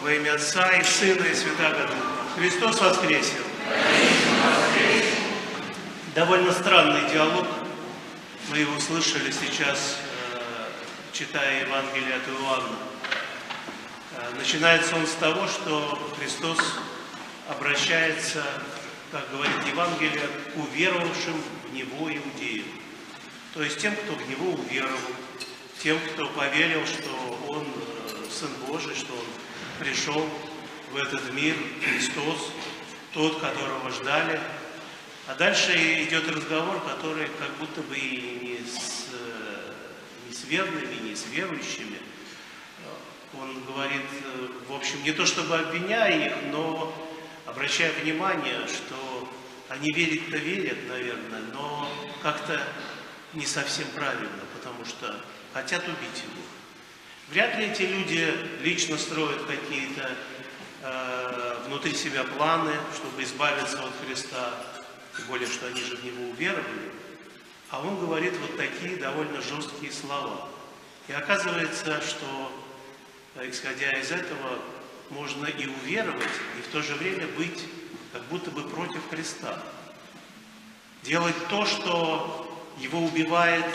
Во имя Отца и Сына и Святаго Духа. Христос воскресе! Довольно странный диалог. Мы его слышали сейчас, читая Евангелие от Иоанна. Начинается он с того, что Христос обращается, как говорит Евангелие, к уверовавшим в Него иудеям. То есть тем, кто в Него уверовал, тем, кто поверил, что Он Сын Божий, что Он пришел в этот мир, Христос, тот, которого ждали. А дальше идет разговор, который как будто бы и не с верными, не с верующими. Он говорит, в общем, не то чтобы обвиняя их, но обращая внимание, что они верить-то верят, наверное, но как-то не совсем правильно, потому что хотят убить его. Вряд ли эти люди лично строят какие-то внутри себя планы, чтобы избавиться от Христа, тем более, что они же в Него уверовали. А он говорит вот такие довольно жесткие слова. И оказывается, что, исходя из этого, можно и уверовать, и в то же время быть как будто бы против Христа. Делать то, что его убивает,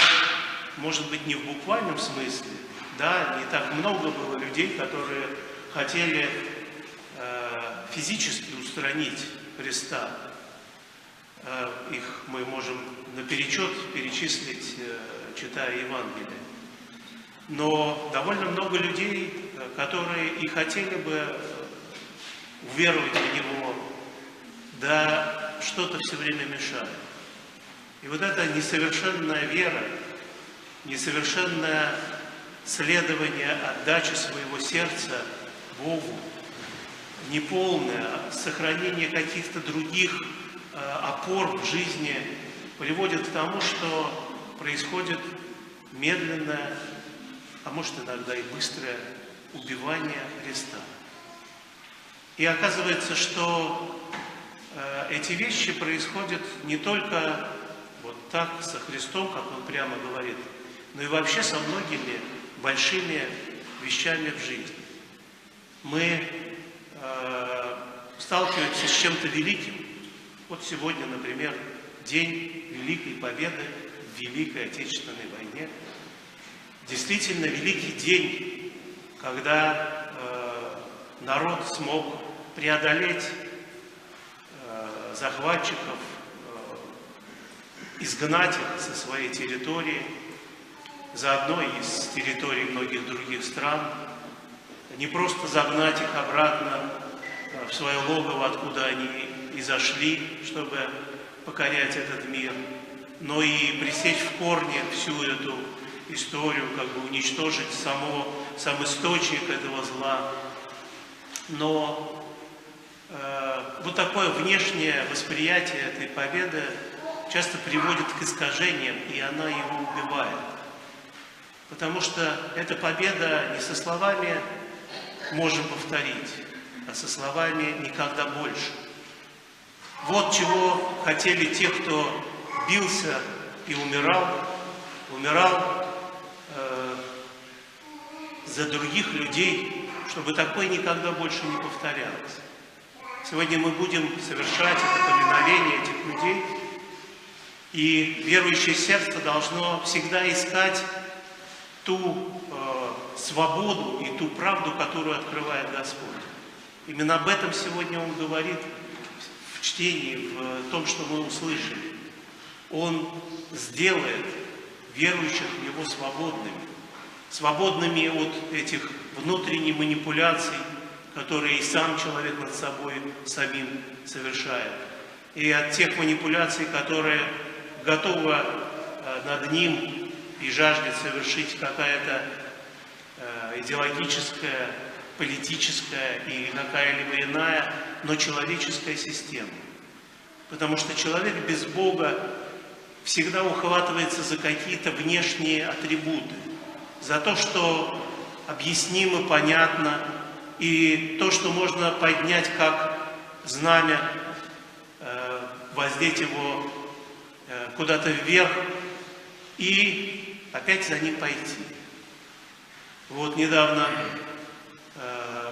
может быть, не в буквальном смысле. Да, не так много было людей, которые хотели физически устранить Христа. Их мы можем наперечет перечислить, читая Евангелие. Но довольно много людей, которые и хотели бы уверовать в Него, да что-то все время мешает. И вот эта несовершенная вера, несовершенное следование отдачи своего сердца Богу, неполное сохранение каких-то других опор в жизни приводит к тому, что происходит медленное, а может иногда и быстрое убивание Христа. И оказывается, что эти вещи происходят не только вот так со Христом, как он прямо говорит, но и вообще со многими большими вещами в жизни. Мы сталкиваемся с чем-то великим. Вот сегодня, например, день Великой Победы в Великой Отечественной войне. Действительно великий день, когда народ смог преодолеть захватчиков, изгнать их со своей территории, заодно и с территорий многих других стран, не просто загнать их обратно в свое логово, откуда они и зашли, чтобы покорять этот мир, но и пресечь в корне всю эту историю, как бы уничтожить сам источник этого зла. Но вот такое внешнее восприятие этой победы часто приводит к искажениям, и она его убивает. Потому что эта победа не со словами «можем повторить», а со словами «никогда больше». Вот чего хотели те, кто бился и умирал за других людей, чтобы такое никогда больше не повторялось. Сегодня мы будем совершать это поминовение этих людей, и верующее сердце должно всегда искать ту свободу и ту правду, которую открывает Господь. Именно об этом сегодня Он говорит в чтении, в том, что мы услышали. Он сделает верующих в Него свободными от этих внутренних манипуляций, которые и сам человек над собой самим совершает, и от тех манипуляций, которые готова над ним и жаждет совершить какая-то идеологическая, политическая и какая-либо иная, но человеческая система. Потому что человек без Бога всегда ухватывается за какие-то внешние атрибуты, за то, что объяснимо, понятно, и то, что можно поднять как знамя, воздеть его куда-то вверх и опять за ним пойти. Вот недавно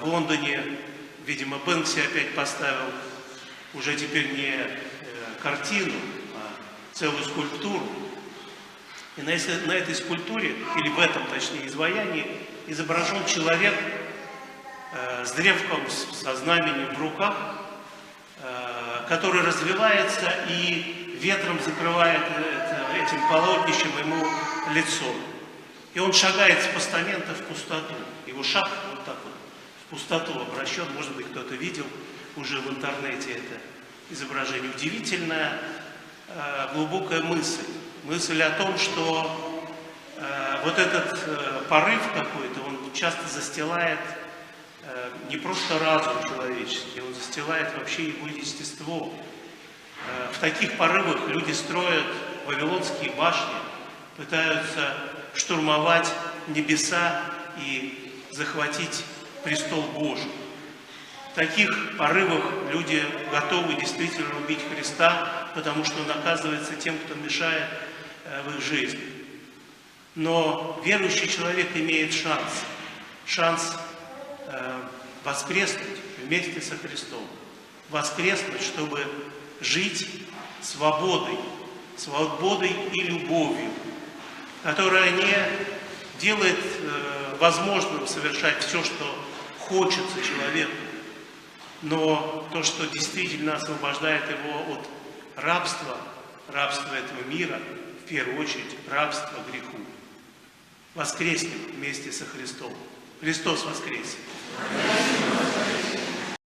В Лондоне, видимо, Бэнкси опять поставил уже теперь не картину, а целую скульптуру. И на этой скульптуре, или в этом, точнее, изваянии, изображен человек с древком, со знаменем в руках, который развивается и ветром закрывает этим полотнищем ему лицо. И он шагает с постамента в пустоту. Его шаг вот так вот в пустоту обращен. Может быть, кто-то видел уже в интернете это изображение. Удивительная, глубокая мысль. Мысль о том, что вот этот порыв какой-то, он часто застилает не просто разум человеческий, он застилает вообще его естество. В таких порывах люди строят вавилонские башни, пытаются штурмовать небеса и захватить престол Божий. В таких порывах люди готовы действительно убить Христа, потому что Он оказывается тем, кто мешает в их жизни. Но верующий человек имеет шанс воскреснуть вместе со Христом. Воскреснуть, чтобы жить свободой и любовью, которая не делает возможным совершать все, что хочется человеку, но то, что действительно освобождает его от рабства этого мира, в первую очередь рабства греху. Воскреснем вместе со Христом. Христос воскресе!